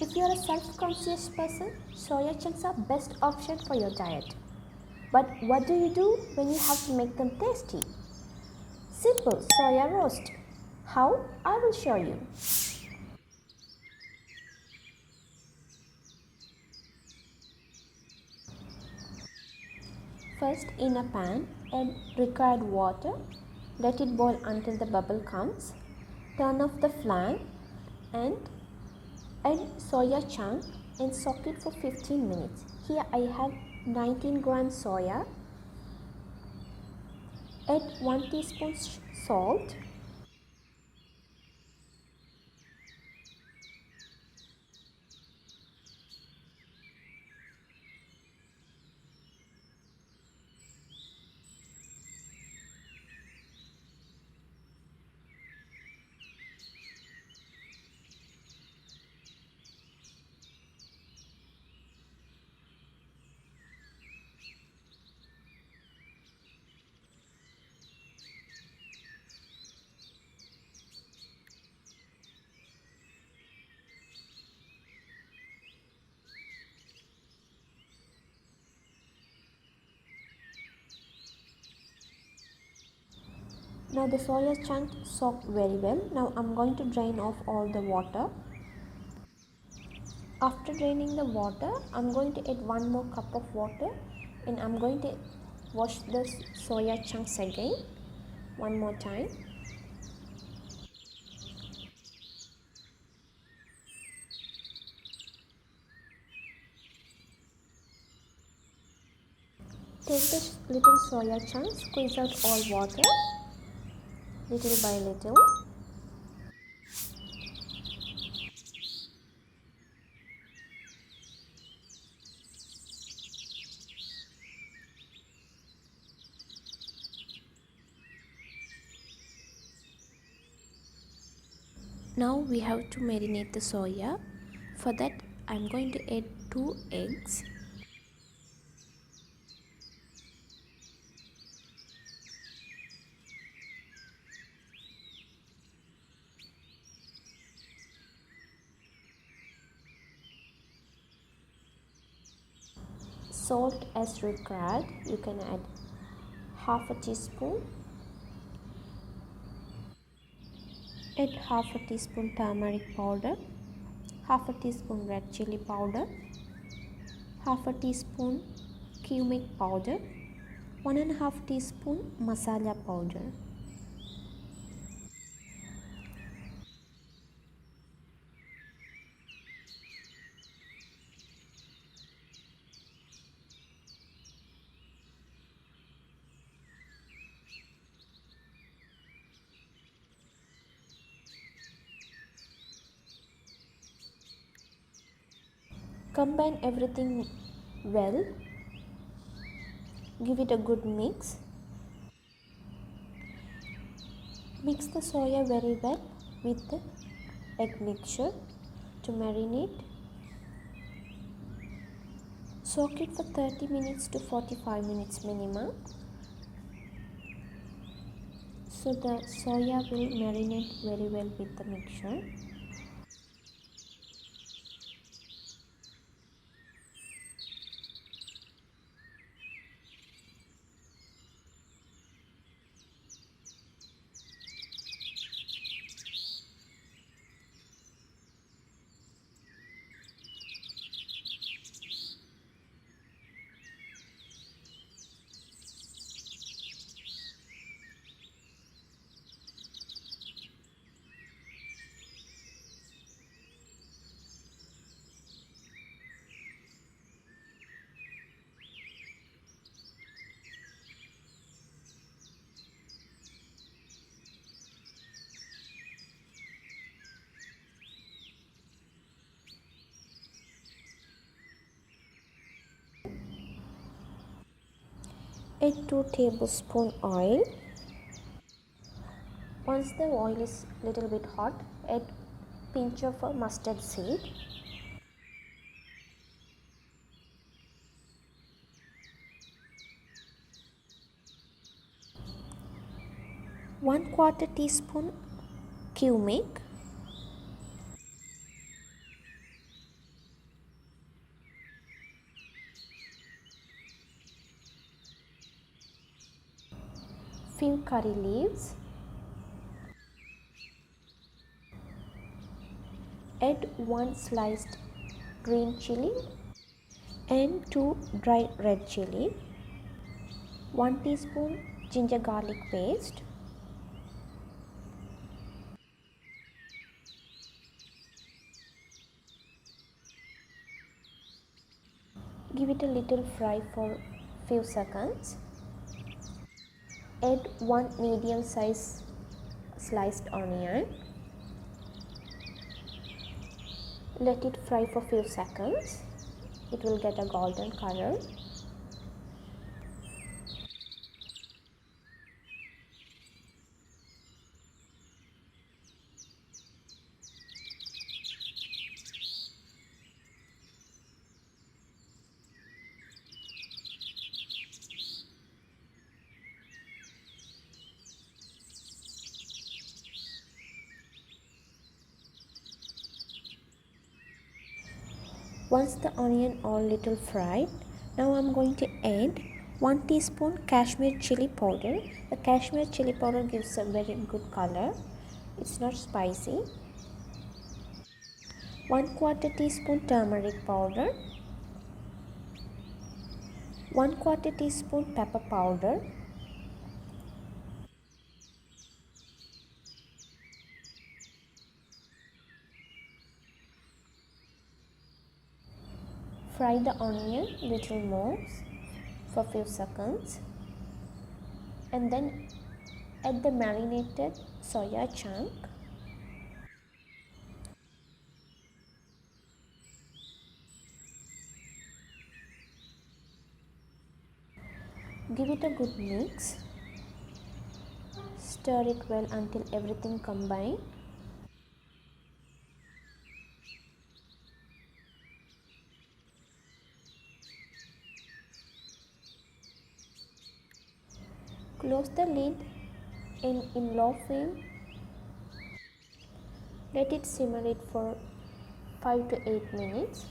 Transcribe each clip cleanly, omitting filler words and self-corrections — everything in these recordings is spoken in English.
If you are a self-conscious person, soya chunks are best option for your diet. But what do you do when you have to make them tasty? Simple soya roast. How? I will show you. First, in a pan, add required water. Let it boil until the bubble comes. Turn off the flame and add soya chunk and soak it for 15 minutes. Here I have 19 grams soya. Add 1 teaspoon salt. Now the soya chunk soaked very well. Now I'm going to drain off all the water. After draining the water, I'm going to add 1 more cup of water and I'm going to wash the soya chunks again one more time. Take the little soya chunks, squeeze out all water little by little. Now we have to marinate the soya. For that I'm going to add 2 eggs. Salt as required. You can add half a teaspoon. Add half a teaspoon turmeric powder, half a teaspoon red chili powder, half a teaspoon cumin powder, 1.5 teaspoon masala powder. Combine everything well. Give it a good mix. Mix the soya very well with the egg mixture to marinate. Soak it for 30 minutes to 45 minutes minimum. So the soya will marinate very well with the mixture. Add 2 tablespoons oil. Once the oil is little bit hot, add pinch of mustard seed. One quarter teaspoon cumin. few curry leaves, add 1 sliced green chili and 2 dry red chili, 1 teaspoon ginger garlic paste, give it a little fry for few seconds, add 1 medium size sliced onion, let it fry for few seconds, it will get a golden color. Once the onion all little fried, now I'm going to add 1 teaspoon Kashmir chili powder. The Kashmir chili powder gives a very good color. It's not spicy. 1/4 teaspoon turmeric powder, 1/4 teaspoon pepper powder, fry the onion little more for few seconds, and then add the marinated soya chunk, give it a good mix, stir it well until everything combines. Close the lid in low flame. Let it simmer it for 5 to 8 minutes.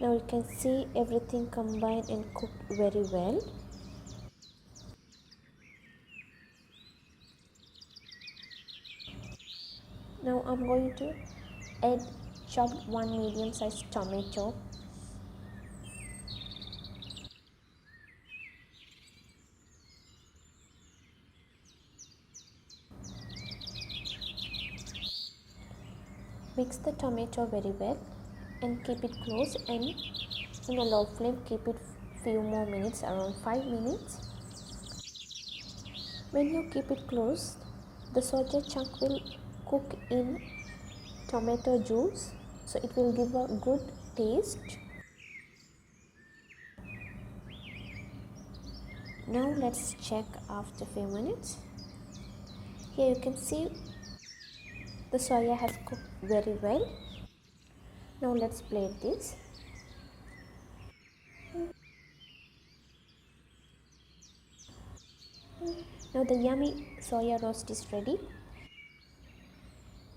Now you can see everything combined and cooked very well. Now I'm going to add chopped 1 medium sized tomato. Mix the tomato very well and keep it close, and in a low flame keep it few more minutes, around 5 minutes. When you keep it closed, the soya chunk will cook in tomato juice, so it will give a good taste. Now let's check after few minutes. Here you can see the soya has cooked very well. Now let's plate this. Now the yummy soya roast is ready.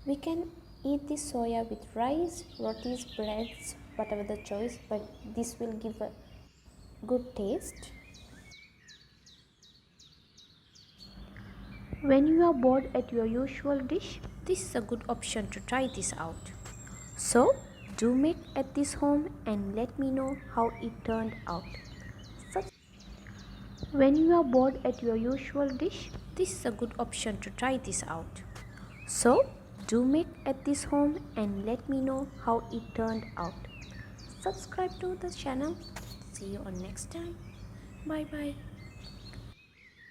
We can eat this soya with rice, rotis, breads, whatever the choice, but this will give a good taste. When you are bored at your usual dish, this is a good option to try this out. So, do make at this home and let me know how it turned out. When you are bored at your usual dish, this is a good option to try this out. So, do make at this home and let me know how it turned out. Subscribe to the channel. See you on next time. Bye bye.